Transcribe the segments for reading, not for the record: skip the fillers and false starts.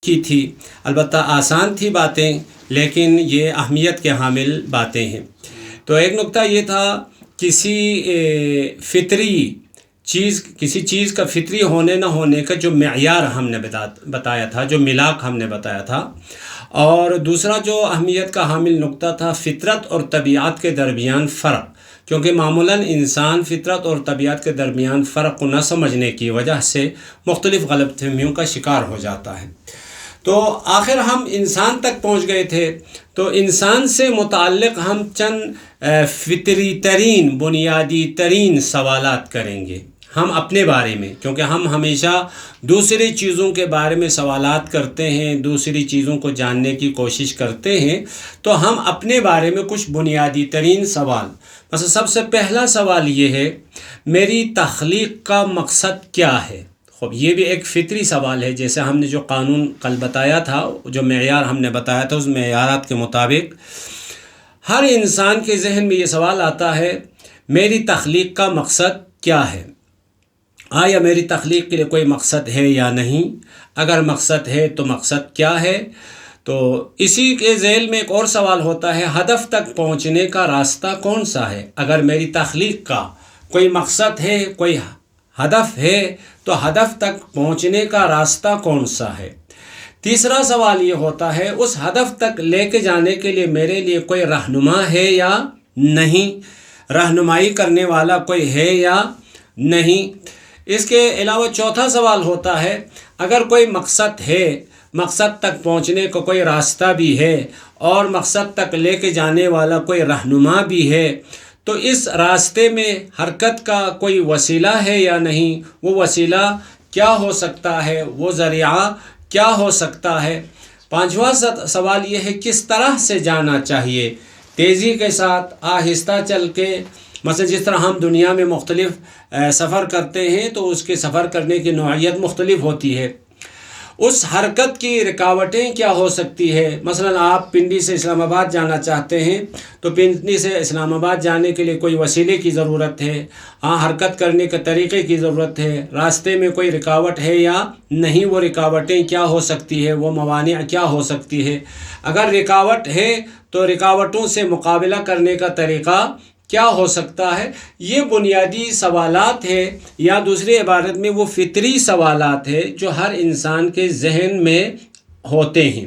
کی تھی، البتہ آسان تھی باتیں، لیکن یہ اہمیت کے حامل باتیں ہیں۔ تو ایک نقطہ یہ تھا، کسی چیز کا فطری ہونے نہ ہونے کا جو معیار ہم نے بتایا تھا، جو ملاک ہم نے بتایا تھا، اور دوسرا جو اہمیت کا حامل نقطہ تھا، فطرت اور طبیعت کے درمیان فرق، کیونکہ معمولاً انسان فطرت اور طبیعت کے درمیان فرق کو نہ سمجھنے کی وجہ سے مختلف غلط فہمیوں کا شکار ہو جاتا ہے۔ تو آخر ہم انسان تک پہنچ گئے تھے، تو انسان سے متعلق ہم چند فطری ترین بنیادی ترین سوالات کریں گے ہم اپنے بارے میں، کیونکہ ہم ہمیشہ دوسری چیزوں کے بارے میں سوالات کرتے ہیں، دوسری چیزوں کو جاننے کی کوشش کرتے ہیں، تو ہم اپنے بارے میں کچھ بنیادی ترین سوال، مثلا سب سے پہلا سوال یہ ہے، میری تخلیق کا مقصد کیا ہے؟ خب یہ بھی ایک فطری سوال ہے، جیسے ہم نے جو قانون کل بتایا تھا، جو معیار ہم نے بتایا تھا، اس معیارات کے مطابق ہر انسان کے ذہن میں یہ سوال آتا ہے، میری تخلیق کا مقصد کیا ہے؟ آیا میری تخلیق کے لیے کوئی مقصد ہے یا نہیں؟ اگر مقصد ہے تو مقصد کیا ہے؟ تو اسی کے ذیل میں ایک اور سوال ہوتا ہے، ہدف تک پہنچنے کا راستہ کون سا ہے؟ اگر میری تخلیق کا کوئی مقصد ہے، کوئی ہدف ہے، تو ہدف تک پہنچنے کا راستہ کون سا ہے؟ تیسرا سوال یہ ہوتا ہے، اس ہدف تک لے کے جانے کے لیے میرے لیے کوئی رہنما ہے یا نہیں؟ رہنمائی کرنے والا کوئی ہے یا نہیں؟ اس کے علاوہ چوتھا سوال ہوتا ہے، اگر کوئی مقصد ہے، مقصد تک پہنچنے کو کوئی راستہ بھی ہے، اور مقصد تک لے کے جانے والا کوئی رہنما بھی ہے، تو اس راستے میں حرکت کا کوئی وسیلہ ہے یا نہیں؟ وہ وسیلہ کیا ہو سکتا ہے؟ وہ ذریعہ کیا ہو سکتا ہے؟ پانچواں سوال یہ ہے، کس طرح سے جانا چاہیے؟ تیزی کے ساتھ، آہستہ چل کے، مثلا جس طرح ہم دنیا میں مختلف سفر کرتے ہیں، تو اس کے سفر کرنے کی نوعیت مختلف ہوتی ہے۔ اس حرکت کی رکاوٹیں کیا ہو سکتی ہے؟ مثلا آپ پنڈی سے اسلام آباد جانا چاہتے ہیں، تو پنڈی سے اسلام آباد جانے کے لیے کوئی وسیلے کی ضرورت ہے، حرکت کرنے کے طریقے کی ضرورت ہے، راستے میں کوئی رکاوٹ ہے یا نہیں؟ وہ رکاوٹیں کیا ہو سکتی ہے؟ وہ موانع کیا ہو سکتی ہے؟ اگر رکاوٹ ہے تو رکاوٹوں سے مقابلہ کرنے کا طریقہ کیا ہو سکتا ہے؟ یہ بنیادی سوالات ہیں، یا دوسری عبارت میں وہ فطری سوالات ہیں جو ہر انسان کے ذہن میں ہوتے ہیں۔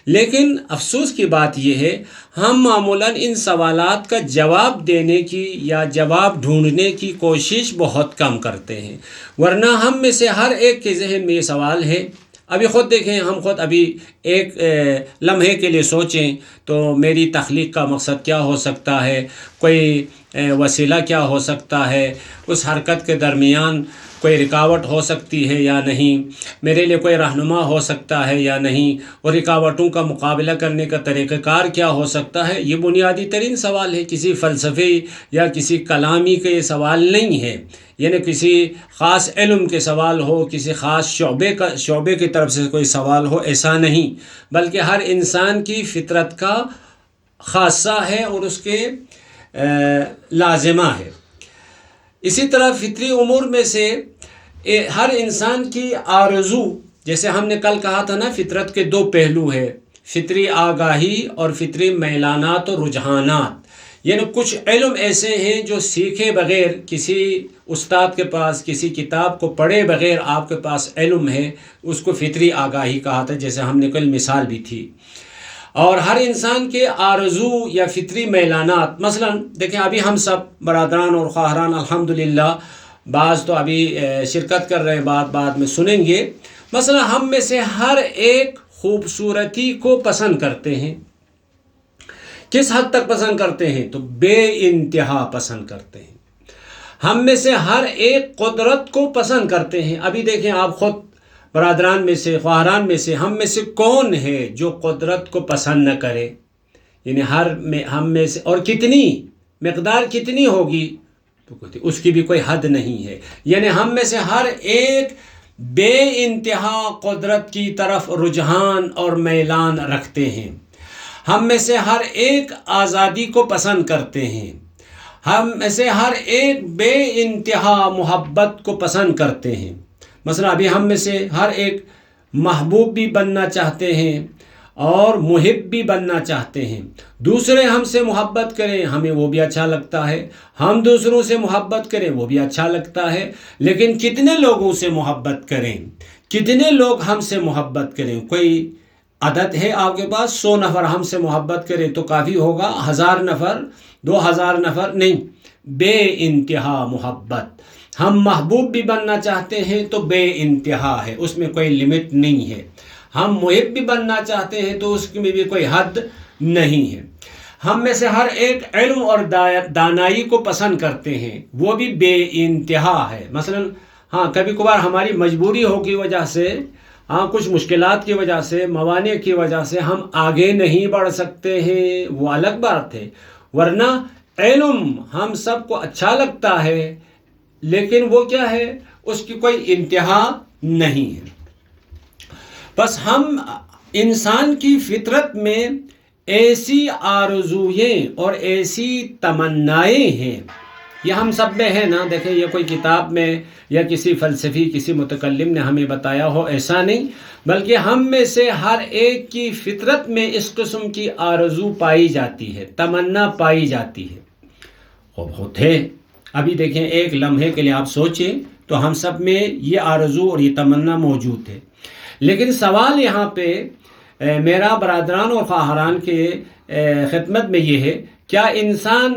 لیکن افسوس کی بات یہ ہے، ہم معمولاً ان سوالات کا جواب دینے کی یا جواب ڈھونڈنے کی کوشش بہت کم کرتے ہیں، ورنہ ہم میں سے ہر ایک کے ذہن میں یہ سوال ہے۔ ابھی خود دیکھیں، ہم خود ابھی ایک لمحے کے لیے سوچیں تو میری تخلیق کا مقصد کیا ہو سکتا ہے؟ کوئی وسیلہ کیا ہو سکتا ہے؟ اس حرکت کے درمیان کوئی رکاوٹ ہو سکتی ہے یا نہیں؟ میرے لیے کوئی رہنما ہو سکتا ہے یا نہیں؟ اور رکاوٹوں کا مقابلہ کرنے کا طریقہ کار کیا ہو سکتا ہے؟ یہ بنیادی ترین سوال ہے، کسی فلسفی یا کسی کلامی کے یہ سوال نہیں ہے، یعنی کسی خاص علم کے سوال ہو، کسی خاص شعبے کی طرف سے کوئی سوال ہو، ایسا نہیں، بلکہ ہر انسان کی فطرت کا خاصہ ہے اور اس کے لازمہ ہے۔ اسی طرح فطری امور میں سے ہر انسان کی آرزو، جیسے ہم نے کل کہا تھا نا، فطرت کے دو پہلو ہیں، فطری آگاہی اور فطری میلانات اور رجحانات، یعنی کچھ علم ایسے ہیں جو سیکھے بغیر، کسی استاد کے پاس، کسی کتاب کو پڑھے بغیر آپ کے پاس علم ہے، اس کو فطری آگاہی کہا تھا، جیسے ہم نے کل مثال بھی تھی۔ اور ہر انسان کے آرزو یا فطری میلانات، مثلا دیکھیں ابھی ہم سب برادران اور خواہران الحمدللہ، بعض تو ابھی شرکت کر رہے ہیں، بعد میں سنیں گے، مثلا ہم میں سے ہر ایک خوبصورتی کو پسند کرتے ہیں۔ کس حد تک پسند کرتے ہیں؟ تو بے انتہا پسند کرتے ہیں۔ ہم میں سے ہر ایک قدرت کو پسند کرتے ہیں۔ ابھی دیکھیں آپ خود برادران میں سے، خواہران میں سے، ہم میں سے کون ہے جو قدرت کو پسند نہ کرے؟ یعنی ہم میں سے، اور کتنی مقدار کتنی ہوگی؟ تو اس کی بھی کوئی حد نہیں ہے۔ یعنی ہم میں سے ہر ایک بے انتہا قدرت کی طرف رجحان اور میلان رکھتے ہیں۔ ہم میں سے ہر ایک آزادی کو پسند کرتے ہیں۔ ہم میں سے ہر ایک بے انتہا محبت کو پسند کرتے ہیں۔ مثلا ابھی ہم میں سے ہر ایک محبوب بھی بننا چاہتے ہیں اور محب بھی بننا چاہتے ہیں. دوسرے ہم سے محبت کریں ہمیں وہ بھی اچھا لگتا ہے، ہم دوسروں سے محبت کریں وہ بھی اچھا لگتا ہے. لیکن کتنے لوگوں سے محبت کریں، کتنے لوگ ہم سے محبت کریں؟ کوئی عدد ہے آپ کے پاس؟ 100 نفر ہم سے محبت کریں تو کافی ہوگا؟ 1000 نفر، 2000 نفر؟ نہیں، بے انتہا محبت. ہم محبوب بھی بننا چاہتے ہیں تو بے انتہا ہے، اس میں کوئی لمٹ نہیں ہے. ہم محب بھی بننا چاہتے ہیں تو اس میں بھی کوئی حد نہیں ہے. ہم میں سے ہر ایک علم اور دانائی کو پسند کرتے ہیں، وہ بھی بے انتہا ہے. مثلا ہاں کبھی کبھار ہماری مجبوری ہو کی وجہ سے، ہاں کچھ مشکلات کی وجہ سے، موانع کی وجہ سے ہم آگے نہیں بڑھ سکتے ہیں، وہ الگ بات ہے. ورنہ علم ہم سب کو اچھا لگتا ہے، لیکن وہ کیا ہے، اس کی کوئی انتہا نہیں ہے. بس ہم انسان کی فطرت میں ایسی آرزوئیں اور ایسی تمنائیں ہیں، یہ ہم سب میں ہے نا. دیکھیں یہ کوئی کتاب میں یا کسی فلسفی کسی متکلم نے ہمیں بتایا ہو، ایسا نہیں، بلکہ ہم میں سے ہر ایک کی فطرت میں اس قسم کی آرزو پائی جاتی ہے، تمنا پائی جاتی ہے. اور بہت ہے. ابھی دیکھیں ایک لمحے کے لیے آپ سوچیں تو ہم سب میں یہ آرزو اور یہ تمنا موجود ہے. لیکن سوال یہاں پہ میرا برادران اور خواہران کے خدمت میں یہ ہے، کیا انسان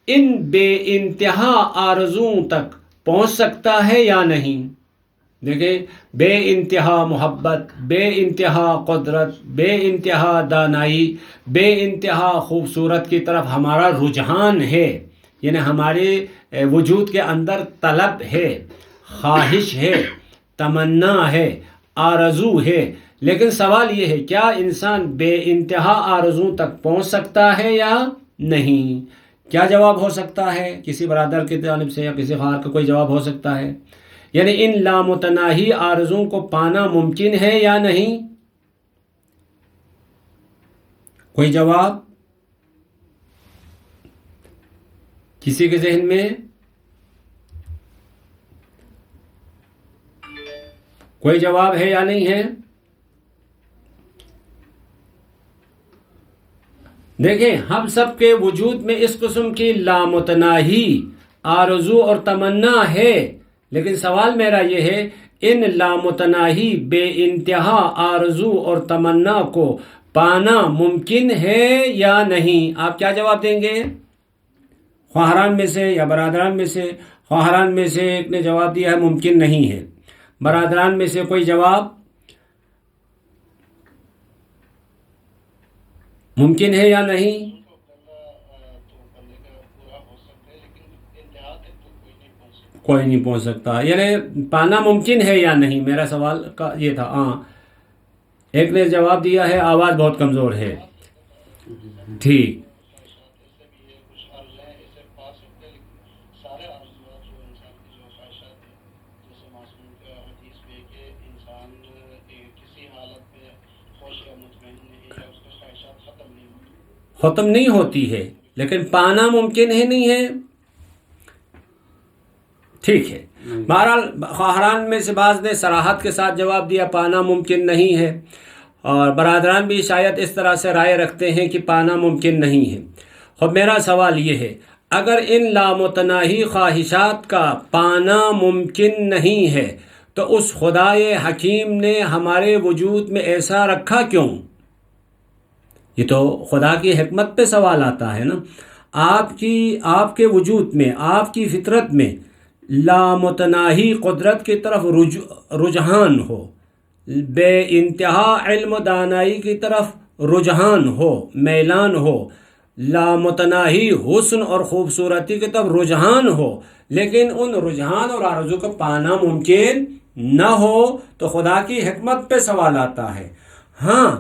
ان بے انتہا آرزوؤں تک پہنچ سکتا ہے یا نہیں؟ دیکھیں بے انتہا محبت، بے انتہا قدرت، بے انتہا دانائی، بے انتہا خوبصورت کی طرف ہمارا رجحان ہے. یعنی ہمارے وجود کے اندر طلب ہے، خواہش ہے، تمنا ہے، آرزو ہے. لیکن سوال یہ ہے کیا انسان بے انتہا آرزو تک پہنچ سکتا ہے یا نہیں؟ کیا جواب ہو سکتا ہے؟ کسی برادر کی جانب سے یا کسی خواہر کا کوئی جواب ہو سکتا ہے؟ یعنی ان لامتناہی آرزوؤں کو پانا ممکن ہے یا نہیں؟ کوئی جواب کسی کے ذہن میں؟ کوئی جواب ہے یا نہیں ہے؟ دیکھیں ہم سب کے وجود میں اس قسم کی لامتناہی آرزو اور تمنا ہے، لیکن سوال میرا یہ ہے ان لامتناہی بے انتہا آرزو اور تمنا کو پانا ممکن ہے یا نہیں؟ آپ کیا جواب دیں گے؟ خواہران میں سے یا برادران میں سے؟ خواہران میں سے ایک نے جواب دیا ہے ممکن نہیں ہے. برادران میں سے کوئی جواب؟ ممکن ہے یا نہیں؟ کوئی نہیں پہنچ سکتا. یعنی پانا ممکن ہے یا نہیں، میرا سوال کا یہ تھا. ہاں ایک نے جواب دیا ہے آواز بہت کمزور ہے. ٹھیک. ختم نہیں ہوتی ہے لیکن پانا ممکن ہے نہیں ہے. ٹھیک ہے. بہرحال خواہران میں سے بعض نے صراحت کے ساتھ جواب دیا پانا ممکن نہیں ہے، اور برادران بھی شاید اس طرح سے رائے رکھتے ہیں کہ پانا ممکن نہیں ہے. اور میرا سوال یہ ہے اگر ان لامتناہی خواہشات کا پانا ممکن نہیں ہے تو اس خدائے حکیم نے ہمارے وجود میں ایسا رکھا کیوں؟ یہ تو خدا کی حکمت پہ سوال آتا ہے نا. آپ کے وجود میں، آپ کی فطرت میں لامتناہی قدرت کی طرف رجحان ہو، بے انتہا علم و دانائی کی طرف رجحان ہو، میلان ہو، لامتناہی حسن اور خوبصورتی کی طرف رجحان ہو، لیکن ان رجحان اور آرزو کو پانا ممکن نہ ہو تو خدا کی حکمت پہ سوال آتا ہے. ہاں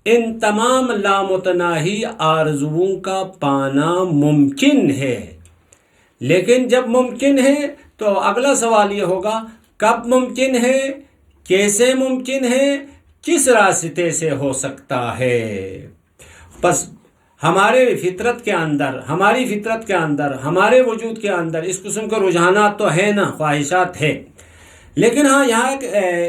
ان تمام لامتناہی آرزوؤں کا پانا ممکن ہے، لیکن جب ممکن ہے تو اگلا سوال یہ ہوگا کب ممکن ہے، کیسے ممکن ہے، کس راستے سے ہو سکتا ہے. بس ہماری فطرت کے اندر ہمارے وجود کے اندر اس قسم کے رجحانات تو ہے نا، خواہشات ہے. لیکن ہاں یہاں ایک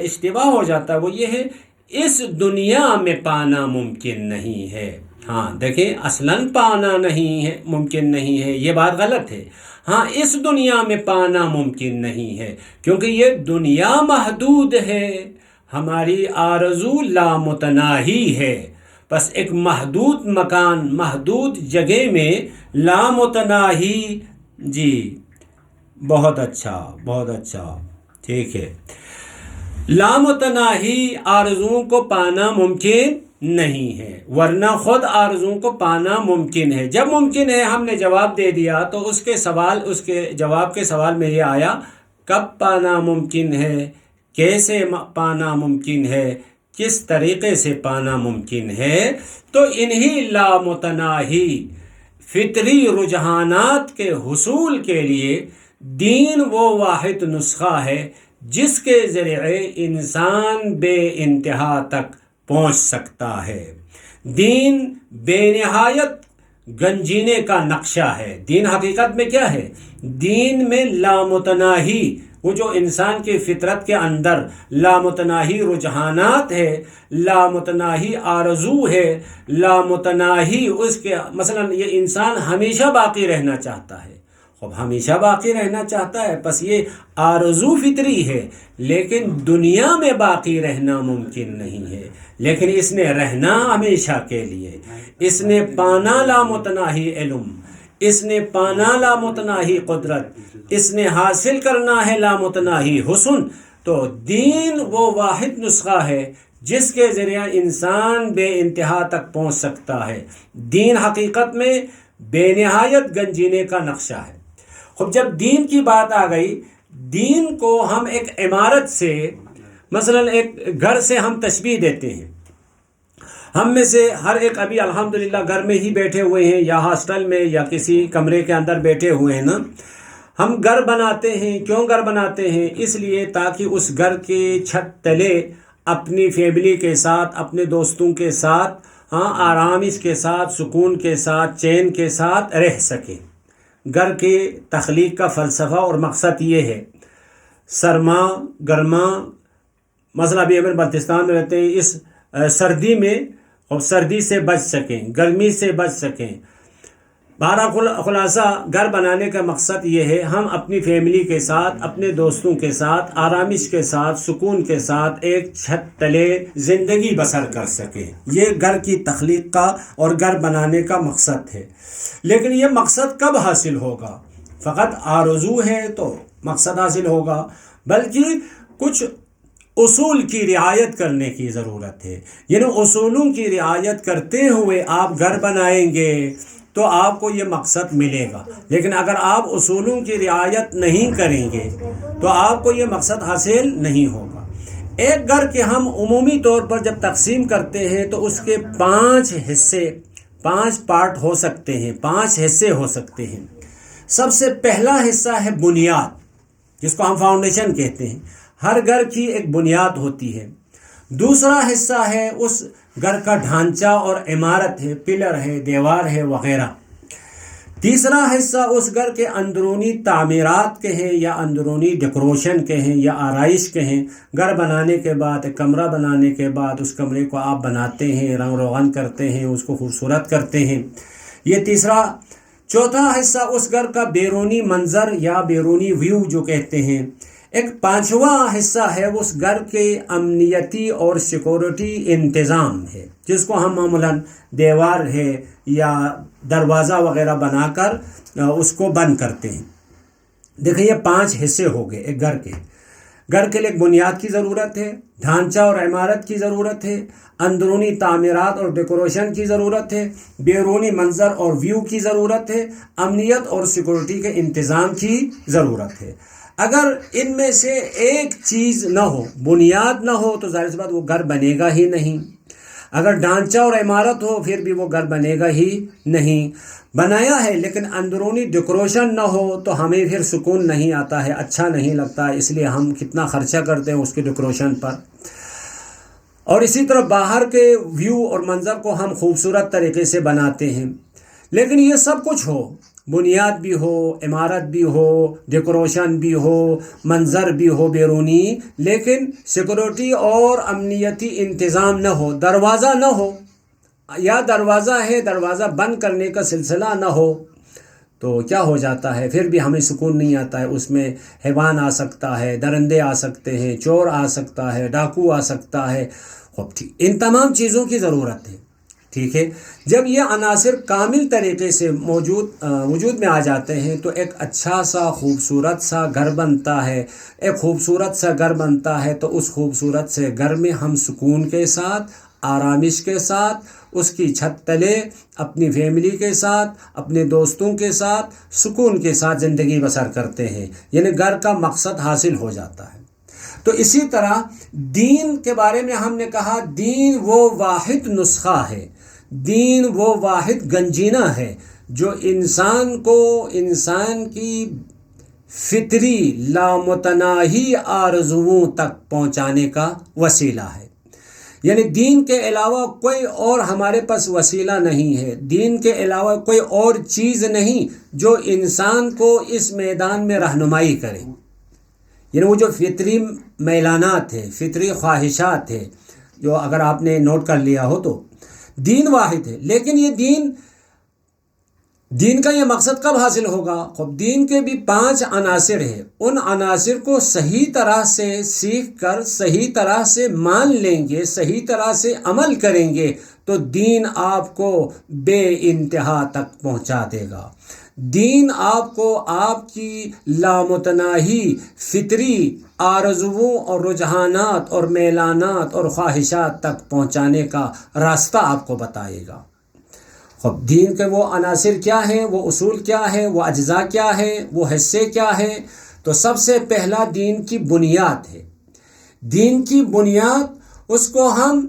اشتباہ ہو جاتا ہے، وہ یہ ہے اس دنیا میں پانا ممکن نہیں ہے. ہاں دیکھیں، اصلاً پانا نہیں ہے، ممکن نہیں ہے، یہ بات غلط ہے. ہاں اس دنیا میں پانا ممکن نہیں ہے کیونکہ یہ دنیا محدود ہے، ہماری آرزو لامتناہی ہے. بس ایک محدود مکان، محدود جگہ میں لامتناہی. جی بہت اچھا، بہت اچھا، ٹھیک ہے. لامتناہی آرزوؤں کو پانا ممکن نہیں ہے، ورنہ خود آرزوؤں کو پانا ممکن ہے. جب ممکن ہے ہم نے جواب دے دیا تو اس کے جواب کے سوال میں یہ آیا کب پانا ممکن ہے، کیسے پانا ممکن ہے، کس طریقے سے پانا ممکن ہے. تو انہی لامتناہی فطری رجحانات کے حصول کے لیے دین وہ واحد نسخہ ہے جس کے ذریعے انسان بے انتہا تک پہنچ سکتا ہے. دین بے نہایت گنجینے کا نقشہ ہے. دین حقیقت میں کیا ہے؟ دین میں لامتناہی، وہ جو انسان کی فطرت کے اندر لامتناہی رجحانات ہے، لامتناہی آرزو ہے، لامتناہی اس کے مثلا یہ انسان ہمیشہ باقی رہنا چاہتا ہے. اب ہمیشہ باقی رہنا چاہتا ہے، بس یہ آرزو فطری ہے، لیکن دنیا میں باقی رہنا ممکن نہیں ہے. لیکن اس نے رہنا ہمیشہ کے لیے، اس نے پانا لامتناہی علم، اس نے پانا لامتناہی قدرت، اس نے حاصل کرنا ہے لامتناہی حسن. تو دین وہ واحد نسخہ ہے جس کے ذریعہ انسان بے انتہا تک پہنچ سکتا ہے. دین حقیقت میں بے نہایت گنجینے کا نقشہ ہے. خب جب دین کی بات آ گئی، دین کو ہم ایک عمارت سے، مثلا ایک گھر سے ہم تشبیہ دیتے ہیں. ہم میں سے ہر ایک ابھی الحمدللہ گھر میں ہی بیٹھے ہوئے ہیں یا ہاسٹل میں یا کسی کمرے کے اندر بیٹھے ہوئے ہیں نا. ہم گھر بناتے ہیں. کیوں گھر بناتے ہیں؟ اس لیے تاکہ اس گھر کے چھت تلے اپنی فیملی کے ساتھ، اپنے دوستوں کے ساتھ، آرامش کے ساتھ، سکون کے ساتھ، چین کے ساتھ رہ سکیں. گھر کے تخلیق کا فلسفہ اور مقصد یہ ہے. سرما گرما، مثلا ابھی ہم بلتستان میں رہتے ہیں، اس سردی میں اور سردی سے بچ سکیں، گرمی سے بچ سکیں. بہرحال خلاصہ گھر بنانے کا مقصد یہ ہے ہم اپنی فیملی کے ساتھ، اپنے دوستوں کے ساتھ، آرامش کے ساتھ، سکون کے ساتھ ایک چھت تلے زندگی بسر کر سکیں. یہ گھر کی تخلیق کا اور گھر بنانے کا مقصد ہے. لیکن یہ مقصد کب حاصل ہوگا؟ فقط آرزو ہے تو مقصد حاصل ہوگا، بلکہ کچھ اصول کی رعایت کرنے کی ضرورت ہے. یعنی اصولوں کی رعایت کرتے ہوئے آپ گھر بنائیں گے تو آپ کو یہ مقصد ملے گا. لیکن اگر آپ اصولوں کی رعایت نہیں کریں گے تو آپ کو یہ مقصد حاصل نہیں ہوگا. ایک گھر کے ہم عمومی طور پر جب تقسیم کرتے ہیں تو اس کے 5 حصے، 5 پارٹ ہو سکتے ہیں، 5 حصے ہو سکتے ہیں. سب سے پہلا حصہ ہے بنیاد، جس کو ہم فاؤنڈیشن کہتے ہیں. ہر گھر کی ایک بنیاد ہوتی ہے. دوسرا حصہ ہے اس گھر کا ڈھانچہ اور عمارت ہے، پلر ہے، دیوار ہے وغیرہ. تیسرا حصہ اس گھر کے اندرونی تعمیرات کے ہیں یا اندرونی ڈیکوریشن کے ہیں یا آرائش کے ہیں. گھر بنانے کے بعد، کمرہ بنانے کے بعد اس کمرے کو آپ بناتے ہیں، رنگ روغن کرتے ہیں، اس کو خوبصورت کرتے ہیں. یہ تیسرا. چوتھا حصہ اس گھر کا بیرونی منظر یا بیرونی ویو جو کہتے ہیں. ایک 5واں حصہ ہے اس گھر کے امنیتی اور سیکورٹی انتظام ہے، جس کو ہم معمولاً دیوار ہے یا دروازہ وغیرہ بنا کر اس کو بند کرتے ہیں. دیکھیں یہ 5 حصے ہو گئے ایک گھر کے. گھر کے لیے ایک بنیاد کی ضرورت ہے، ڈھانچہ اور عمارت کی ضرورت ہے، اندرونی تعمیرات اور ڈیکوریشن کی ضرورت ہے، بیرونی منظر اور ویو کی ضرورت ہے، امنیت اور سیکورٹی کے انتظام کی ضرورت ہے. اگر ان میں سے ایک چیز نہ ہو، بنیاد نہ ہو، تو ظاہر سی بات وہ گھر بنے گا ہی نہیں. اگر ڈھانچہ اور عمارت ہو پھر بھی وہ گھر بنے گا ہی نہیں. بنایا ہے لیکن اندرونی ڈیکوریشن نہ ہو تو ہمیں پھر سکون نہیں آتا ہے، اچھا نہیں لگتا، اس لیے ہم کتنا خرچہ کرتے ہیں اس کے ڈیکوریشن پر. اور اسی طرح باہر کے ویو اور منظر کو ہم خوبصورت طریقے سے بناتے ہیں. لیکن یہ سب کچھ ہو، بنیاد بھی ہو، عمارت بھی ہو، ڈیکوریشن بھی ہو، منظر بھی ہو بیرونی، لیکن سیکورٹی اور امنیتی انتظام نہ ہو، دروازہ نہ ہو، یا دروازہ ہے دروازہ بند کرنے کا سلسلہ نہ ہو، تو کیا ہو جاتا ہے؟ پھر بھی ہمیں سکون نہیں آتا ہے۔ اس میں حیوان آ سکتا ہے، درندے آ سکتے ہیں، چور آ سکتا ہے، ڈاکو آ سکتا ہے۔ خوب ٹھیک، ان تمام چیزوں کی ضرورت ہے، ٹھیک ہے۔ جب یہ عناصر کامل طریقے سے وجود میں آ جاتے ہیں تو ایک اچھا سا خوبصورت سا گھر بنتا ہے۔ ایک خوبصورت سا گھر بنتا ہے تو اس خوبصورت سے گھر میں ہم سکون کے ساتھ، آرامش کے ساتھ، اس کی چھت تلے اپنی فیملی کے ساتھ، اپنے دوستوں کے ساتھ سکون کے ساتھ زندگی بسر کرتے ہیں، یعنی گھر کا مقصد حاصل ہو جاتا ہے۔ تو اسی طرح دین کے بارے میں ہم نے کہا، دین وہ واحد نسخہ ہے، دین وہ واحد گنجینہ ہے جو انسان کو انسان کی فطری لامتناہی آرزوؤں تک پہنچانے کا وسیلہ ہے۔ یعنی دین کے علاوہ کوئی اور ہمارے پاس وسیلہ نہیں ہے، دین کے علاوہ کوئی اور چیز نہیں جو انسان کو اس میدان میں رہنمائی کرے۔ یعنی وہ جو فطری میلانات ہے، فطری خواہشات ہے، جو اگر آپ نے نوٹ کر لیا ہو تو دین واحد ہے، لیکن یہ دین کا یہ مقصد کب حاصل ہوگا؟ خب دین کے بھی 5 عناصر ہیں، ان عناصر کو صحیح طرح سے سیکھ کر صحیح طرح سے مان لیں گے، صحیح طرح سے عمل کریں گے تو دین آپ کو بے انتہا تک پہنچا دے گا۔ دین آپ کو آپ کی لامتناہی فطری آرزوؤں اور رجحانات اور میلانات اور خواہشات تک پہنچانے کا راستہ آپ کو بتائے گا۔ خب دین کے وہ عناصر کیا ہیں، وہ اصول کیا ہیں، وہ اجزاء کیا ہیں، وہ حصے کیا ہیں؟ تو سب سے پہلا دین کی بنیاد ہے۔ دین کی بنیاد، اس کو ہم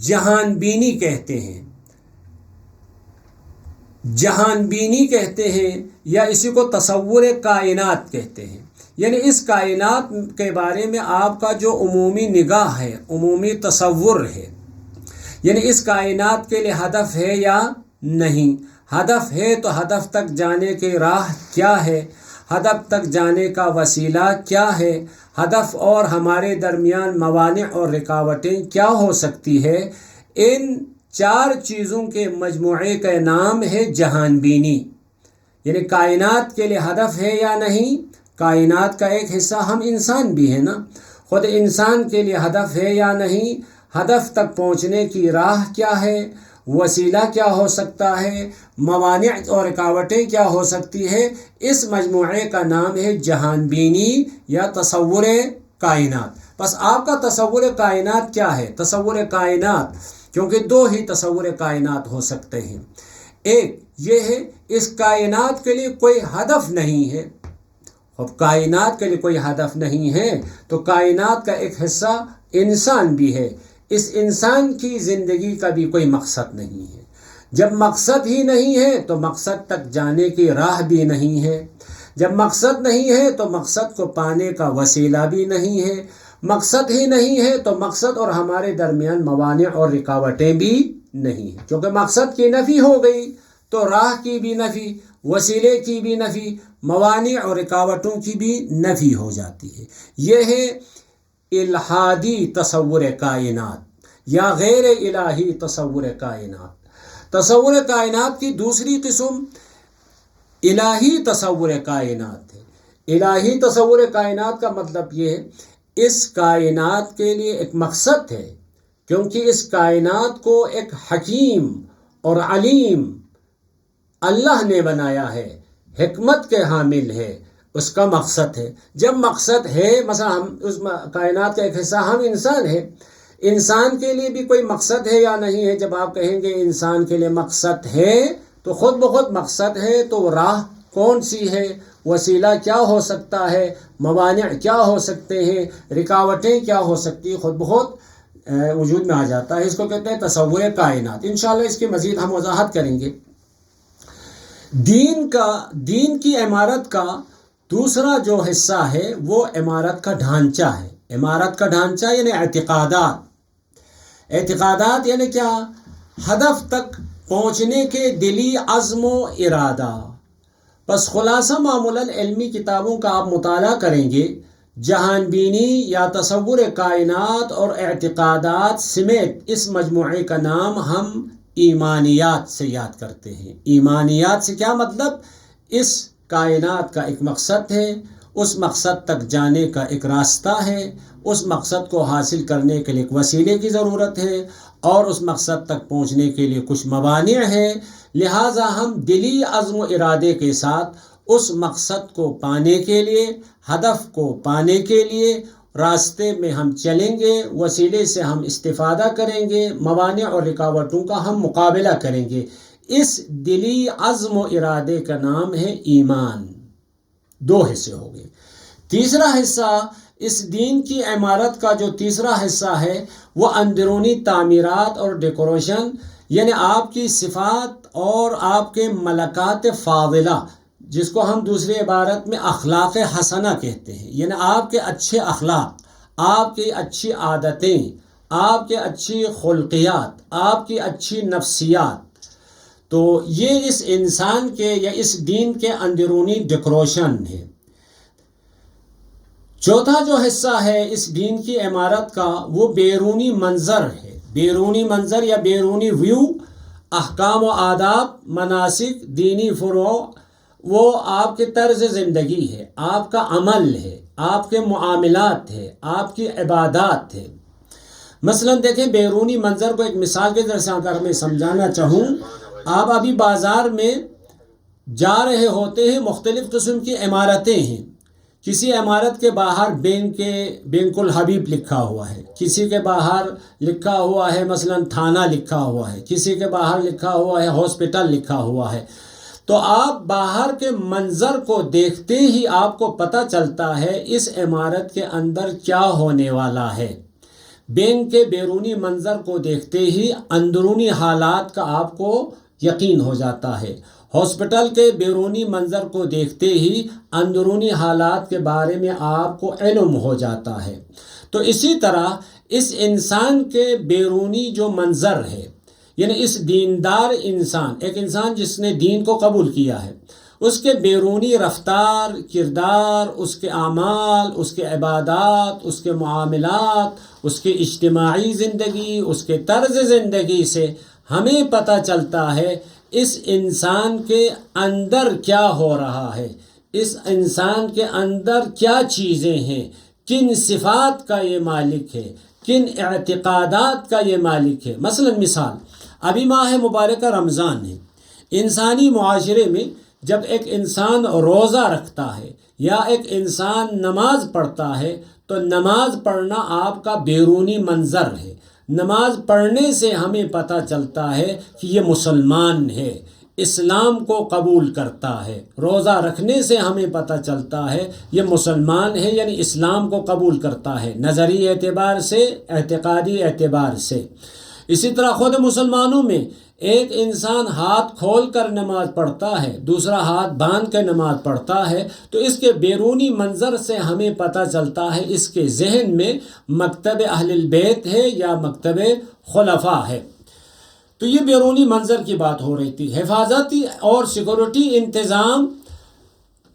جہان بینی کہتے ہیں، جہان بینی کہتے ہیں، یا اسی کو تصور کائنات کہتے ہیں۔ یعنی اس کائنات کے بارے میں آپ کا جو عمومی نگاہ ہے، عمومی تصور ہے، یعنی اس کائنات کے لیے ہدف ہے یا نہیں؟ ہدف ہے تو ہدف تک جانے کی راہ کیا ہے؟ ہدف تک جانے کا وسیلہ کیا ہے؟ ہدف اور ہمارے درمیان موانع اور رکاوٹیں کیا ہو سکتی ہے؟ ان 4 چیزوں کے مجموعے کا نام ہے جہان بینی۔ یعنی کائنات کے لیے ہدف ہے یا نہیں؟ کائنات کا ایک حصہ ہم انسان بھی ہے نا، خود انسان کے لیے ہدف ہے یا نہیں؟ ہدف تک پہنچنے کی راہ کیا ہے؟ وسیلہ کیا ہو سکتا ہے؟ موانع اور رکاوٹیں کیا ہو سکتی ہے؟ اس مجموعے کا نام ہے جہان بینی یا تصور کائنات۔ بس آپ کا تصور کائنات کیا ہے؟ تصور کائنات، کیونکہ 2 ہی تصور کائنات ہو سکتے ہیں۔ ایک یہ ہے اس کائنات کے لیے کوئی ہدف نہیں ہے۔ اب کائنات کے لیے کوئی ہدف نہیں ہے تو کائنات کا ایک حصہ انسان بھی ہے، اس انسان کی زندگی کا بھی کوئی مقصد نہیں ہے۔ جب مقصد ہی نہیں ہے تو مقصد تک جانے کی راہ بھی نہیں ہے، جب مقصد نہیں ہے تو مقصد کو پانے کا وسیلہ بھی نہیں ہے، مقصد ہی نہیں ہے تو مقصد اور ہمارے درمیان موانع اور رکاوٹیں بھی نہیں ہیں۔ کیونکہ مقصد کی نفی ہو گئی تو راہ کی بھی نفی، وسیلے کی بھی نفی، موانع اور رکاوٹوں کی بھی نفی ہو جاتی ہے۔ یہ ہے الہادی تصور کائنات یا غیر الہی تصور کائنات۔ تصور کائنات کی دوسری قسم الہی تصور کائنات ہے۔ الہی تصور کائنات کا مطلب یہ ہے اس کائنات کے لیے ایک مقصد ہے، کیونکہ اس کائنات کو ایک حکیم اور علیم اللہ نے بنایا ہے، حکمت کے حامل ہے، اس کا مقصد ہے۔ جب مقصد ہے، مثلا ہم اس کائنات کا ایک حصہ ہم انسان ہے، انسان کے لیے بھی کوئی مقصد ہے یا نہیں ہے؟ جب آپ کہیں گے انسان کے لیے مقصد ہے تو خود بخود مقصد ہے تو راہ کون سی ہے؟ وسیلہ کیا ہو سکتا ہے؟ موانع کیا ہو سکتے ہیں؟ رکاوٹیں کیا ہو سکتی ہیں؟ خود بخود وجود میں آ جاتا ہے۔ اس کو کہتے ہیں تصور کائنات۔ انشاءاللہ اس کی مزید ہم وضاحت کریں گے۔ دین کی عمارت کا دوسرا جو حصہ ہے وہ عمارت کا ڈھانچہ ہے۔ عمارت کا ڈھانچہ یعنی اعتقادات یعنی کیا؟ ہدف تک پہنچنے کے دلی عزم و ارادہ، بس خلاصہ معمولاً علمی کتابوں کا آپ مطالعہ کریں گے، جہان بینی یا تصور کائنات اور اعتقادات سمیت اس مجموعے کا نام ہم ایمانیات سے یاد کرتے ہیں۔ ایمانیات سے کیا مطلب؟ اس کائنات کا ایک مقصد ہے، اس مقصد تک جانے کا ایک راستہ ہے، اس مقصد کو حاصل کرنے کے لیے ایک وسیلے کی ضرورت ہے، اور اس مقصد تک پہنچنے کے لیے کچھ موانع ہیں۔ لہٰذا ہم دلی عزم و ارادے کے ساتھ اس مقصد کو پانے کے لیے، ہدف کو پانے کے لیے راستے میں ہم چلیں گے، وسیلے سے ہم استفادہ کریں گے، موانع اور رکاوٹوں کا ہم مقابلہ کریں گے۔ اس دلی عزم و ارادے کا نام ہے ایمان۔ دو حصے ہو گئے۔ تیسرا حصہ، اس دین کی عمارت کا جو تیسرا حصہ ہے وہ اندرونی تعمیرات اور ڈیکوریشن، یعنی آپ کی صفات اور آپ کے ملکات فاضلہ، جس کو ہم دوسری عبارت میں اخلاق حسنہ کہتے ہیں، یعنی آپ کے اچھے اخلاق، آپ کی اچھی عادتیں، آپ کے اچھی خلقیات، آپ کی اچھی نفسیات، تو یہ اس انسان کے یا اس دین کے اندرونی ڈیکوریشن ہے۔ چوتھا جو حصہ ہے اس دین کی عمارت کا وہ بیرونی منظر ہے۔ بیرونی منظر یا بیرونی ویو، احکام و آداب، مناسک، دینی فروع، وہ آپ کے طرز زندگی ہے، آپ کا عمل ہے، آپ کے معاملات ہے، آپ کی عبادات ہے۔ مثلا دیکھیں، بیرونی منظر کو ایک مثال کے ذریعے سے اگر میں سمجھانا چاہوں، آپ ابھی بازار میں جا رہے ہوتے ہیں، مختلف قسم کی عمارتیں ہیں۔ کسی عمارت کے باہر بینک الحبیب لکھا ہوا ہے، کسی کے باہر لکھا ہوا ہے مثلا تھانہ لکھا ہوا ہے، کسی کے باہر لکھا ہوا ہے ہاسپٹل لکھا ہوا ہے۔ تو آپ باہر کے منظر کو دیکھتے ہی آپ کو پتہ چلتا ہے اس عمارت کے اندر کیا ہونے والا ہے۔ بینک کے بیرونی منظر کو دیکھتے ہی اندرونی حالات کا آپ کو یقین ہو جاتا ہے۔ ہاسپٹل کے بیرونی منظر کو دیکھتے ہی اندرونی حالات کے بارے میں آپ کو علم ہو جاتا ہے۔ تو اسی طرح اس انسان کے بیرونی جو منظر ہے، یعنی اس دیندار انسان، ایک انسان جس نے دین کو قبول کیا ہے، اس کے بیرونی رفتار، کردار، اس کے اعمال، اس کے عبادات، اس کے معاملات، اس کے اجتماعی زندگی، اس کے طرز زندگی سے ہمیں پتہ چلتا ہے اس انسان کے اندر کیا ہو رہا ہے، اس انسان کے اندر کیا چیزیں ہیں، کن صفات کا یہ مالک ہے، کن اعتقادات کا یہ مالک ہے۔ مثلا مثال، ابھی ماہ مبارکہ رمضان ہے۔ انسانی معاشرے میں جب ایک انسان روزہ رکھتا ہے یا ایک انسان نماز پڑھتا ہے تو نماز پڑھنا آپ کا بیرونی منظر ہے۔ نماز پڑھنے سے ہمیں پتہ چلتا ہے کہ یہ مسلمان ہے، اسلام کو قبول کرتا ہے۔ روزہ رکھنے سے ہمیں پتہ چلتا ہے یہ مسلمان ہے، یعنی اسلام کو قبول کرتا ہے، نظری اعتبار سے، اعتقادی اعتبار سے۔ اسی طرح خود مسلمانوں میں ایک انسان ہاتھ کھول کر نماز پڑھتا ہے، دوسرا ہاتھ باندھ کے نماز پڑھتا ہے، تو اس کے بیرونی منظر سے ہمیں پتہ چلتا ہے اس کے ذہن میں مکتب اہل البیت ہے یا مکتب خلفاء ہے۔ تو یہ بیرونی منظر کی بات ہو رہی تھی۔ حفاظتی اور سیکورٹی انتظام،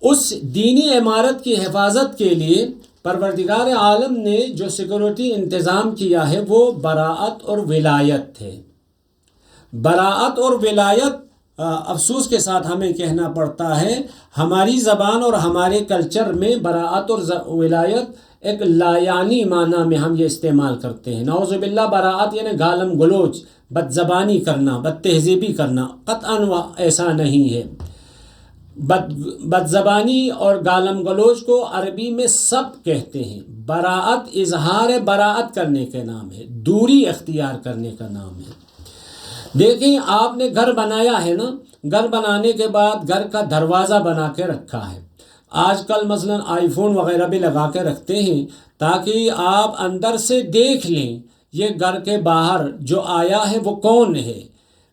اس دینی عمارت کی حفاظت کے لیے پروردگار عالم نے جو سیکورٹی انتظام کیا ہے وہ براءت اور ولایت ہے۔ براءت اور ولایت، افسوس کے ساتھ ہمیں کہنا پڑتا ہے، ہماری زبان اور ہمارے کلچر میں براءت اور ولایت ایک لایانی معنی میں ہم یہ استعمال کرتے ہیں۔ نعوذ باللہ، براءت یعنی گالم گلوچ، بد زبانی کرنا، بد تہذیبی کرنا۔ قطعاً ایسا نہیں ہے۔ بد زبانی اور گالم گلوچ کو عربی میں سب کہتے ہیں۔ براءت اظہار براءت کرنے کے نام ہے، دوری اختیار کرنے کا نام ہے۔ دیکھیں، آپ نے گھر بنایا ہے نا، گھر بنانے کے بعد گھر کا دروازہ بنا کے رکھا ہے۔ آج کل مثلا آئی فون وغیرہ بھی لگا کے رکھتے ہیں تاکہ آپ اندر سے دیکھ لیں یہ گھر کے باہر جو آیا ہے وہ کون ہے۔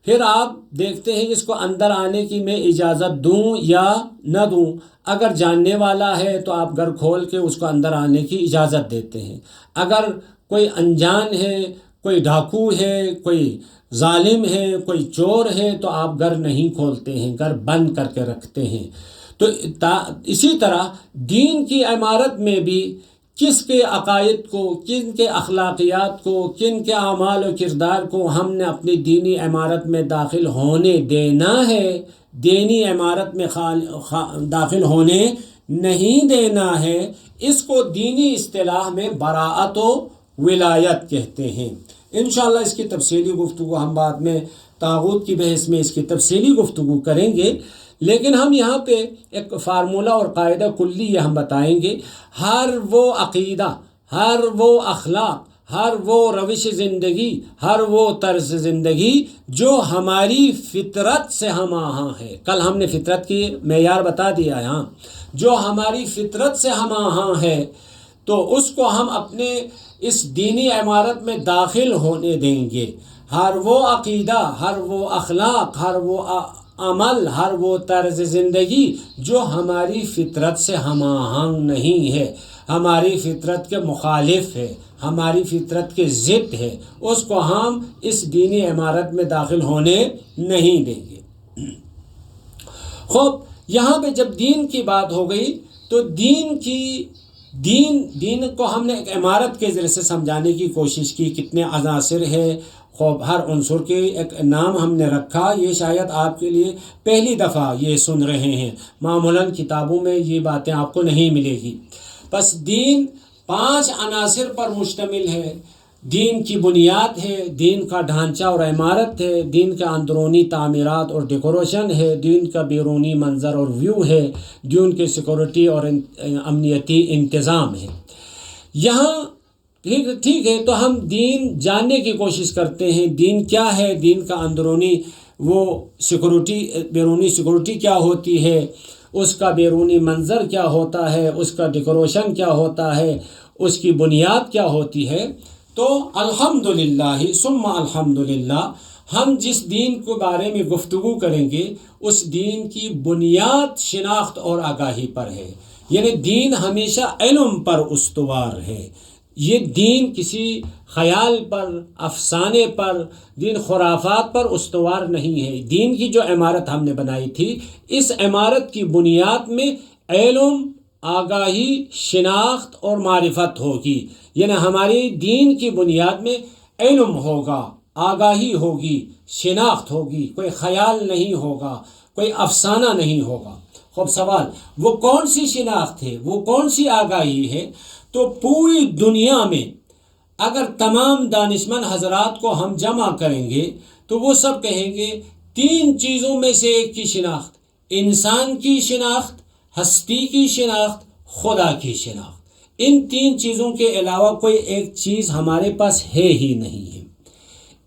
پھر آپ دیکھتے ہیں اس کو اندر آنے کی میں اجازت دوں یا نہ دوں۔ اگر جاننے والا ہے تو آپ گھر کھول کے اس کو اندر آنے کی اجازت دیتے ہیں۔ اگر کوئی انجان ہے، کوئی ڈاکو ہے، کوئی ظالم ہے، کوئی چور ہے، تو آپ گھر نہیں کھولتے ہیں، گھر بند کر کے رکھتے ہیں۔ تو اسی طرح دین کی عمارت میں بھی کس کے عقائد کو، کن کے اخلاقیات کو، کن کے اعمال و کردار کو ہم نے اپنی دینی عمارت میں داخل ہونے دینا ہے، دینی عمارت میں داخل ہونے نہیں دینا ہے، اس کو دینی اصطلاح میں براءت و ولایت کہتے ہیں۔ انشاءاللہ اس کی تفصیلی گفتگو ہم بعد میں طاغوت کی بحث میں اس کی تفصیلی گفتگو کریں گے، لیکن ہم یہاں پہ ایک فارمولہ اور قاعدہ کلی یہ ہم بتائیں گے، ہر وہ عقیدہ، ہر وہ اخلاق، ہر وہ روش زندگی، ہر وہ طرز زندگی جو ہماری فطرت سے ہم آہنگ ہے، کل ہم نے فطرت کی معیار بتا دیا ہے، ہاں، جو ہماری فطرت سے ہم آہنگ ہے تو اس کو ہم اپنے اس دینی عمارت میں داخل ہونے دیں گے۔ ہر وہ عقیدہ، ہر وہ اخلاق، ہر وہ عمل، ہر وہ طرز زندگی جو ہماری فطرت سے ہم آہنگ نہیں ہے، ہماری فطرت کے مخالف ہے، ہماری فطرت کے ضد ہے، اس کو ہم اس دینی عمارت میں داخل ہونے نہیں دیں گے۔ خوب، یہاں پہ جب دین کی بات ہو گئی تو دین کو ہم نے ایک عمارت کے ذریعے سے سمجھانے کی کوشش کی، کتنے عناصر ہے، خوب ہر عنصر کے ایک نام ہم نے رکھا۔ یہ شاید آپ کے لیے پہلی دفعہ یہ سن رہے ہیں، معمولاً کتابوں میں یہ باتیں آپ کو نہیں ملے گی۔ بس دین 5 عناصر پر مشتمل ہے۔ دین کی بنیاد ہے، دین کا ڈھانچہ اور عمارت ہے، دین کا اندرونی تعمیرات اور ڈیکوریشن ہے، دین کا بیرونی منظر اور ویو ہے، دین کے سیکورٹی اور امنیتی انتظام ہے۔ یہاں ٹھیک ہے، تو ہم دین جاننے کی کوشش کرتے ہیں، دین کیا ہے، دین کا اندرونی وہ سیکورٹی، بیرونی سیکورٹی کیا ہوتی ہے، اس کا بیرونی منظر کیا ہوتا ہے، اس کا ڈیکوریشن کیا ہوتا ہے، اس کی بنیاد کیا ہوتی ہے۔ تو الحمدللہ ثم الحمدللہ ہم جس دین کے بارے میں گفتگو کریں گے اس دین کی بنیاد شناخت اور آگاہی پر ہے، یعنی دین ہمیشہ علم پر استوار ہے۔ یہ دین کسی خیال پر، افسانے پر، دین خرافات پر استوار نہیں ہے۔ دین کی جو عمارت ہم نے بنائی تھی، اس عمارت کی بنیاد میں علم، آگاہی، شناخت اور معرفت ہوگی، یعنی ہماری دین کی بنیاد میں علم ہوگا، آگاہی ہوگی، شناخت ہوگی، کوئی خیال نہیں ہوگا، کوئی افسانہ نہیں ہوگا۔ خوب سوال، وہ کون سی شناخت ہے، وہ کون سی آگاہی ہے؟ تو پوری دنیا میں اگر تمام دانشمند حضرات کو ہم جمع کریں گے تو وہ سب کہیں گے 3 چیزوں میں سے ایک کی شناخت، انسان کی شناخت، ہستی کی شناخت، خدا کی شناخت۔ ان 3 چیزوں کے علاوہ کوئی ایک چیز ہمارے پاس ہے ہی نہیں ہے۔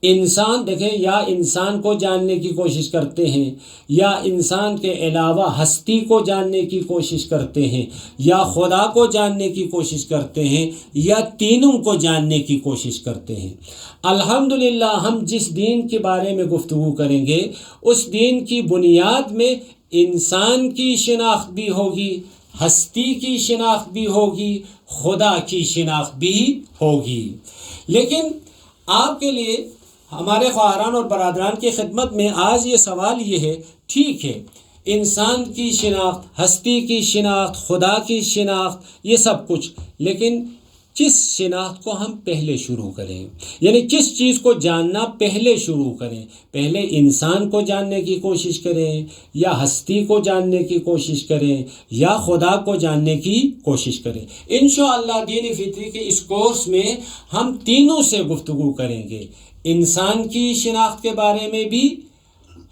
انسان دیکھیں، یا انسان کو جاننے کی کوشش کرتے ہیں، یا انسان کے علاوہ ہستی کو جاننے کی کوشش کرتے ہیں، یا خدا کو جاننے کی کوشش کرتے ہیں، یا تینوں کو جاننے کی کوشش کرتے ہیں۔ الحمدللہ ہم جس دین کے بارے میں گفتگو کریں گے اس دین کی بنیاد میں انسان کی شناخت بھی ہوگی، ہستی کی شناخت بھی ہوگی، خدا کی شناخت بھی ہوگی۔ لیکن آپ کے لیے، ہمارے خواہران اور برادران کی خدمت میں آج یہ سوال یہ ہے، ٹھیک ہے، انسان کی شناخت، ہستی کی شناخت، خدا کی شناخت، یہ سب کچھ، لیکن کس شناخت کو ہم پہلے شروع کریں؟ یعنی کس چیز کو جاننا پہلے شروع کریں؟ پہلے انسان کو جاننے کی کوشش کریں، یا ہستی کو جاننے کی کوشش کریں، یا خدا کو جاننے کی کوشش کریں؟ انشاءاللہ دین فطری کے اس کورس میں ہم تینوں سے گفتگو کریں گے، انسان کی شناخت کے بارے میں بھی،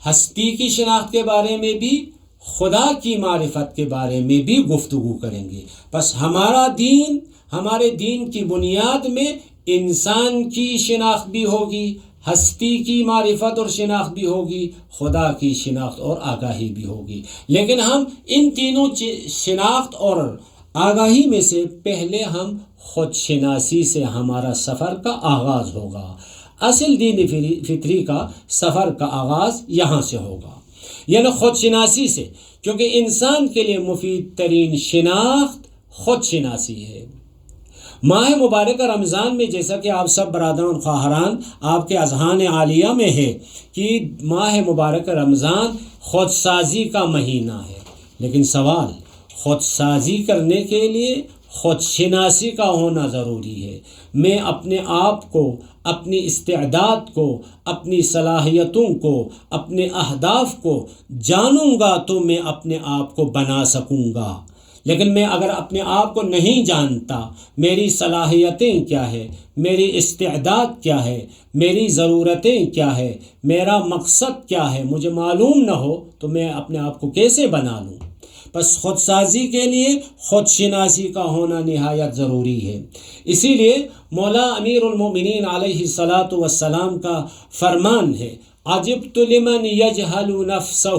ہستی کی شناخت کے بارے میں بھی، خدا کی معرفت کے بارے میں بھی گفتگو کریں گے۔ بس ہمارے دین کی بنیاد میں انسان کی شناخت بھی ہوگی، ہستی کی معرفت اور شناخت بھی ہوگی، خدا کی شناخت اور آگاہی بھی ہوگی۔ لیکن ہم ان تینوں شناخت اور آگاہی میں سے پہلے ہم خود شناسی سے ہمارا سفر کا آغاز ہوگا۔ اصل دین فطری کا سفر کا آغاز یہاں سے ہوگا، یعنی خود شناسی سے، کیونکہ انسان کے لیے مفید ترین شناخت خود شناسی ہے۔ ماہ مبارک رمضان میں جیسا کہ آپ سب برادران خواہران آپ کے اذہان عالیہ میں ہے کہ ماہ مبارک رمضان خود سازی کا مہینہ ہے، لیکن سوال خود سازی کرنے کے لیے خود شناسی کا ہونا ضروری ہے۔ میں اپنے آپ کو، اپنی استعداد کو، اپنی صلاحیتوں کو، اپنے اہداف کو جانوں گا تو میں اپنے آپ کو بنا سکوں گا۔ لیکن میں اگر اپنے آپ کو نہیں جانتا، میری صلاحیتیں کیا ہے، میری استعداد کیا ہے، میری ضرورتیں کیا ہے، میرا مقصد کیا ہے، مجھے معلوم نہ ہو تو میں اپنے آپ کو کیسے بنا لوں؟ بس خود سازی کے لیے خود شناسی کا ہونا نہایت ضروری ہے۔ اسی لیے مولا امیر المومنین علیہ الصلاۃ والسلام کا فرمان ہے، عجبت لمن یجہل نفسہ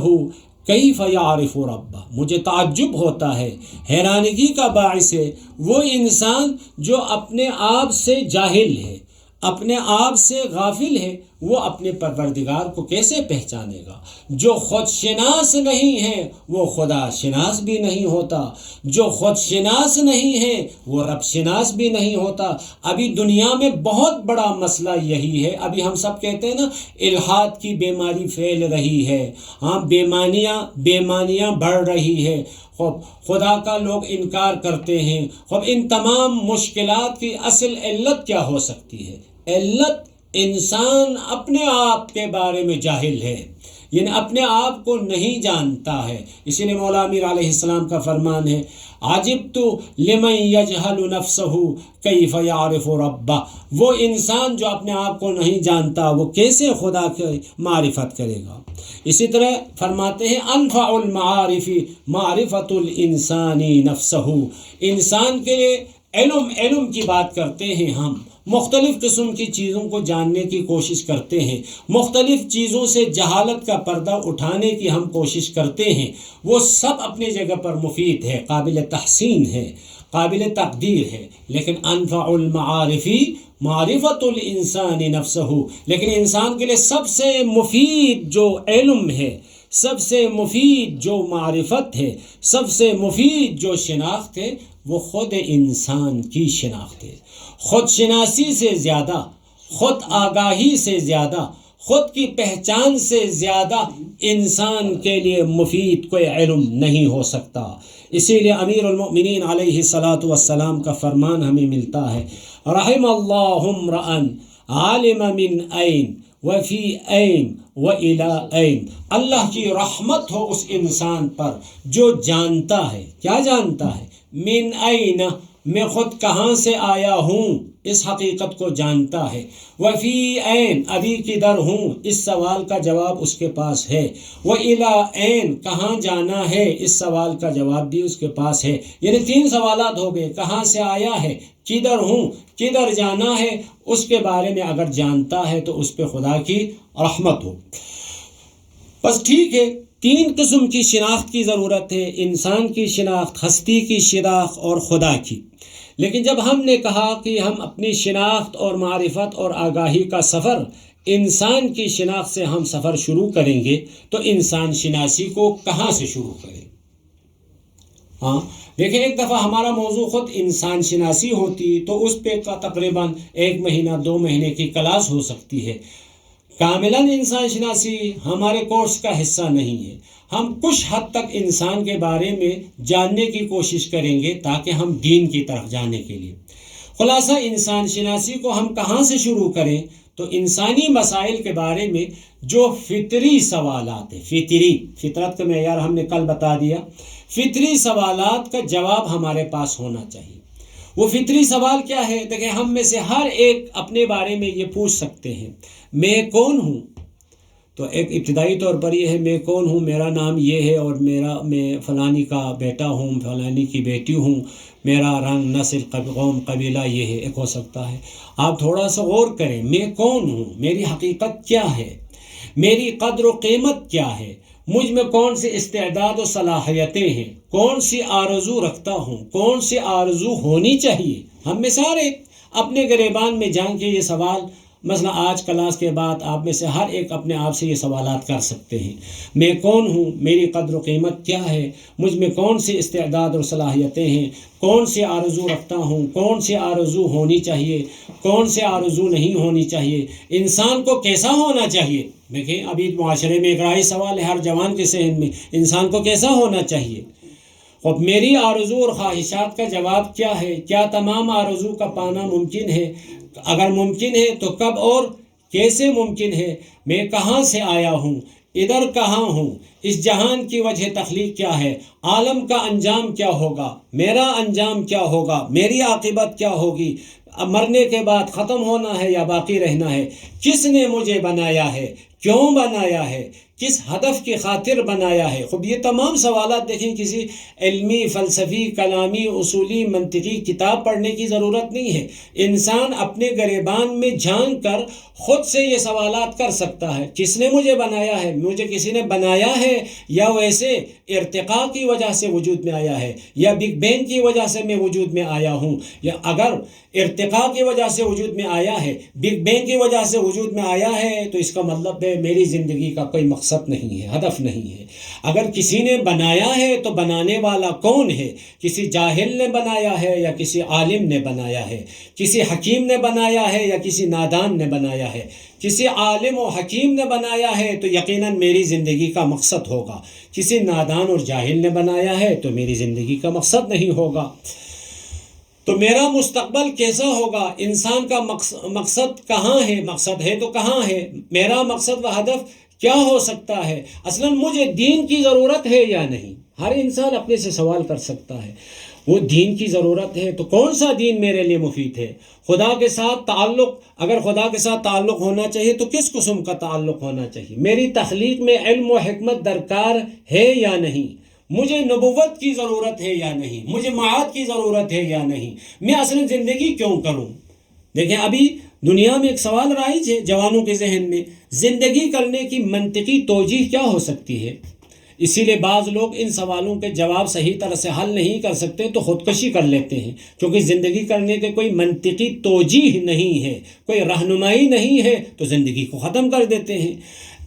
کیف یعرف ربہ۔ مجھے تعجب ہوتا ہے، حیرانگی کا باعث ہے وہ انسان جو اپنے آپ سے جاہل ہے، اپنے آپ سے غافل ہے، وہ اپنے پروردگار کو کیسے پہچانے گا؟ جو خود شناس نہیں ہے وہ خدا شناس بھی نہیں ہوتا، جو خود شناس نہیں ہے وہ رب شناس بھی نہیں ہوتا۔ ابھی دنیا میں بہت بڑا مسئلہ یہی ہے، ابھی ہم سب کہتے ہیں نا الحاد کی بیماری پھیل رہی ہے، ہاں بیمانیاں بڑھ رہی ہے، خدا کا لوگ انکار کرتے ہیں۔ ان تمام مشکلات کی اصل علت کیا ہو سکتی ہے؟ علت انسان اپنے آپ کے بارے میں جاہل ہے، یعنی اپنے آپ کو نہیں جانتا ہے۔ اسی لیے مولا امیر علیہ السلام کا فرمان ہے، عجبت لمن یجہل نفسہ کیف یعرف ربہ۔ وہ انسان جو اپنے آپ کو نہیں جانتا وہ کیسے خدا کی معرفت کرے گا؟ اسی طرح فرماتے ہیں، انفع المعارف معرفت الانسان نفسہ۔ انسان کے لیے علم کی بات کرتے ہیں ہم، مختلف قسم کی چیزوں کو جاننے کی کوشش کرتے ہیں، مختلف چیزوں سے جہالت کا پردہ اٹھانے کی ہم کوشش کرتے ہیں، وہ سب اپنی جگہ پر مفید ہے، قابل تحسین ہے، قابل تقدیر ہے، لیکن انفع المعارف معرفت الانسان نفسہ، لیکن انسان کے لیے سب سے مفید جو علم ہے، سب سے مفید جو معرفت ہے، سب سے مفید جو شناخت ہے، وہ خود انسان کی شناخت ہے۔ خود شناسی سے زیادہ، خود آگاہی سے زیادہ، خود کی پہچان سے زیادہ انسان کے لیے مفید کوئی علم نہیں ہو سکتا۔ اسی لیے امیر المؤمنین علیہ الصلاۃ والسلام کا فرمان ہمیں ملتا ہے، رحم اللہ امرأ عالم من این وفی این وإلی این۔ اللہ کی رحمت ہو اس انسان پر جو جانتا ہے، کیا جانتا ہے؟ من این، میں خود کہاں سے آیا ہوں، اس حقیقت کو جانتا ہے۔ وفی این، ابھی کدھر ہوں، اس سوال کا جواب اس کے پاس ہے۔ وإلی این، کہاں جانا ہے، اس سوال کا جواب بھی اس کے پاس ہے۔ یعنی 3 سوالات ہو گئے، کہاں سے آیا ہے، کدھر ہوں، کدھر جانا ہے، اس کے بارے میں اگر جانتا ہے تو اس پہ خدا کی رحمت ہو۔ بس ٹھیک ہے، 3 قسم کی شناخت کی ضرورت ہے، انسان کی شناخت، ہستی کی شناخت اور خدا کی۔ لیکن جب ہم نے کہا کہ ہم اپنی شناخت اور معرفت اور آگاہی کا سفر انسان کی شناخت سے ہم سفر شروع کریں گے تو انسان شناسی کو کہاں سے شروع کریں؟ ہاں دیکھیں، ایک دفعہ ہمارا موضوع خود انسان شناسی ہوتی تو اس پہ تقریباً 1 مہینہ 2 مہینے کی کلاس ہو سکتی ہے۔ کاملاً انسان شناسی ہمارے کورس کا حصہ نہیں ہے، ہم کچھ حد تک انسان کے بارے میں جاننے کی کوشش کریں گے تاکہ ہم دین کی طرف جانے کے لیے۔ خلاصہ انسان شناسی کو ہم کہاں سے شروع کریں تو انسانی مسائل کے بارے میں جو فطری سوالات ہیں، فطرت کا معیار ہم نے کل بتا دیا، فطری سوالات کا جواب ہمارے پاس ہونا چاہیے۔ وہ فطری سوال کیا ہے؟ دیکھیں، ہم میں سے ہر ایک اپنے بارے میں یہ پوچھ سکتے ہیں، میں کون ہوں؟ تو ایک ابتدائی طور پر یہ ہے، میں کون ہوں، میرا نام یہ ہے اور میں فلانی کا بیٹا ہوں، فلانی کی بیٹی ہوں، میرا رنگ، نسل، قوم، قبیلہ یہ ہے، ایک ہو سکتا ہے۔ آپ تھوڑا سا غور کریں، میں کون ہوں، میری حقیقت کیا ہے، میری قدر و قیمت کیا ہے، مجھ میں کون سی استعداد و صلاحیتیں ہیں، کون سی آرزو رکھتا ہوں، کون سی آرزو ہونی چاہیے۔ ہم میں سارے اپنے گریبان میں جان کے یہ سوال مثلا آج کلاس کے بعد آپ میں سے ہر ایک اپنے آپ سے یہ سوالات کر سکتے ہیں، میں کون ہوں، میری قدر و قیمت کیا ہے، مجھ میں کون سی استعداد اور صلاحیتیں ہیں، کون سی آرزو رکھتا ہوں، کون سی آرزو ہونی چاہیے، کون سی آرزو نہیں ہونی چاہیے، انسان کو کیسا ہونا چاہیے۔ دیکھیں ابھی معاشرے میں ایک رائی سوال ہے ہر جوان کے ذہن میں، انسان کو کیسا ہونا چاہیے۔ اور میری آرزو اور خواہشات کا جواب کیا ہے؟ کیا تمام آرزو کا پانا ممکن ہے؟ اگر ممکن ہے تو کب اور کیسے ممکن ہے؟ میں کہاں سے آیا ہوں، ادھر کہاں ہوں، اس جہان کی وجہ تخلیق کیا ہے، عالم کا انجام کیا ہوگا، میرا انجام کیا ہوگا، میری عاقبت کیا ہوگی، مرنے کے بعد ختم ہونا ہے یا باقی رہنا ہے، کس نے مجھے بنایا ہے، کیوں بنایا ہے، کس ہدف کی خاطر بنایا ہے۔ خب یہ تمام سوالات دیکھیں کسی علمی، فلسفی، کلامی، اصولی، منطقی کتاب پڑھنے کی ضرورت نہیں ہے، انسان اپنے گریبان میں جھانک کر خود سے یہ سوالات کر سکتا ہے۔ کس نے مجھے بنایا ہے، مجھے کسی نے بنایا ہے یا ویسے ارتقاء کی وجہ سے وجود میں آیا ہے، یا بگ بینگ کی وجہ سے میں وجود میں آیا ہوں، یا اگر ارتقاء کی وجہ سے وجود میں آیا ہے، بگ بینگ کی وجہ سے وجود میں آیا ہے، تو اس کا مطلب ہے میری زندگی کا کوئی مقصد نہیں ہے، ہدف نہیں ہے۔ اگر کسی نے بنایا ہے تو بنانے والا کون ہے؟ کسی جاہل نے بنایا ہے یا کسی عالم نے بنایا ہے؟ کسی حکیم نے بنایا ہے یا کسی نادان نے بنایا ہے؟ کسی عالم و حکیم نے بنایا ہے تو یقیناً میری زندگی کا مقصد ہوگا، کسی نادان اور جاہل نے بنایا ہے تو میری زندگی کا مقصد نہیں ہوگا۔ تو میرا مستقبل کیسا ہوگا؟ انسان کا مقصد کہاں ہے؟ مقصد ہے تو کہاں ہے؟ میرا مقصد و ہدف کیا ہو سکتا ہے؟ اصلاً مجھے دین کی ضرورت ہے یا نہیں؟ ہر انسان اپنے سے سوال کر سکتا ہے، وہ دین کی ضرورت ہے تو کون سا دین میرے لیے مفید ہے؟ خدا کے ساتھ تعلق، اگر خدا کے ساتھ تعلق ہونا چاہیے تو کس قسم کا تعلق ہونا چاہیے؟ میری تخلیق میں علم و حکمت درکار ہے یا نہیں؟ مجھے نبوت کی ضرورت ہے یا نہیں؟ مجھے معاد کی ضرورت ہے یا نہیں؟ میں اصل زندگی کیوں کروں؟ دیکھیں ابھی دنیا میں ایک سوال رائج ہے جوانوں کے ذہن میں، زندگی کرنے کی منطقی توجیہ کیا ہو سکتی ہے؟ اسی لیے بعض لوگ ان سوالوں کے جواب صحیح طرح سے حل نہیں کر سکتے تو خودکشی کر لیتے ہیں، کیونکہ زندگی کرنے کے کوئی منطقی توجیہ نہیں ہے، کوئی رہنمائی نہیں ہے تو زندگی کو ختم کر دیتے ہیں۔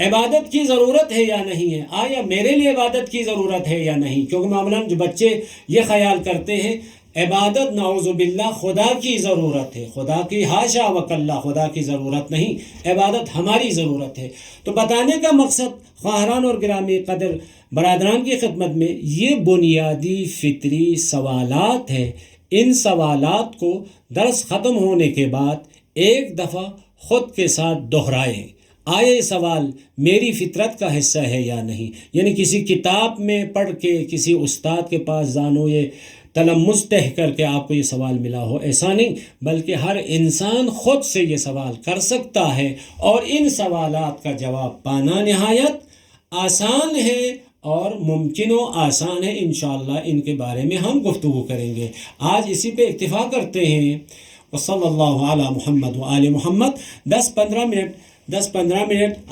عبادت کی ضرورت ہے یا نہیں ہے؟ آیا میرے لیے عبادت کی ضرورت ہے یا نہیں؟ کیونکہ معمولاً جو بچے یہ خیال کرتے ہیں عبادت نعوذ باللہ خدا کی ضرورت ہے، خدا کی حاشا وکلا، خدا کی ضرورت نہیں، عبادت ہماری ضرورت ہے۔ تو بتانے کا مقصد خواہران اور گرامی قدر برادران کی خدمت میں یہ بنیادی فطری سوالات ہیں، ان سوالات کو درس ختم ہونے کے بعد ایک دفعہ خود کے ساتھ دہرائیں، آیا یہ سوال میری فطرت کا حصہ ہے یا نہیں؟ یعنی کسی کتاب میں پڑھ کے کسی استاد کے پاس جانو یہ تلمس تہ کر کے آپ کو یہ سوال ملا ہو، ایسا نہیں، بلکہ ہر انسان خود سے یہ سوال کر سکتا ہے، اور ان سوالات کا جواب پانا نہایت آسان ہے اور ممکن و آسان ہے۔ انشاءاللہ ان کے بارے میں ہم گفتگو کریں گے۔ آج اسی پہ اکتفا کرتے ہیں۔ وصلی اللہ علی محمد و آل محمد۔ 10-15 منٹ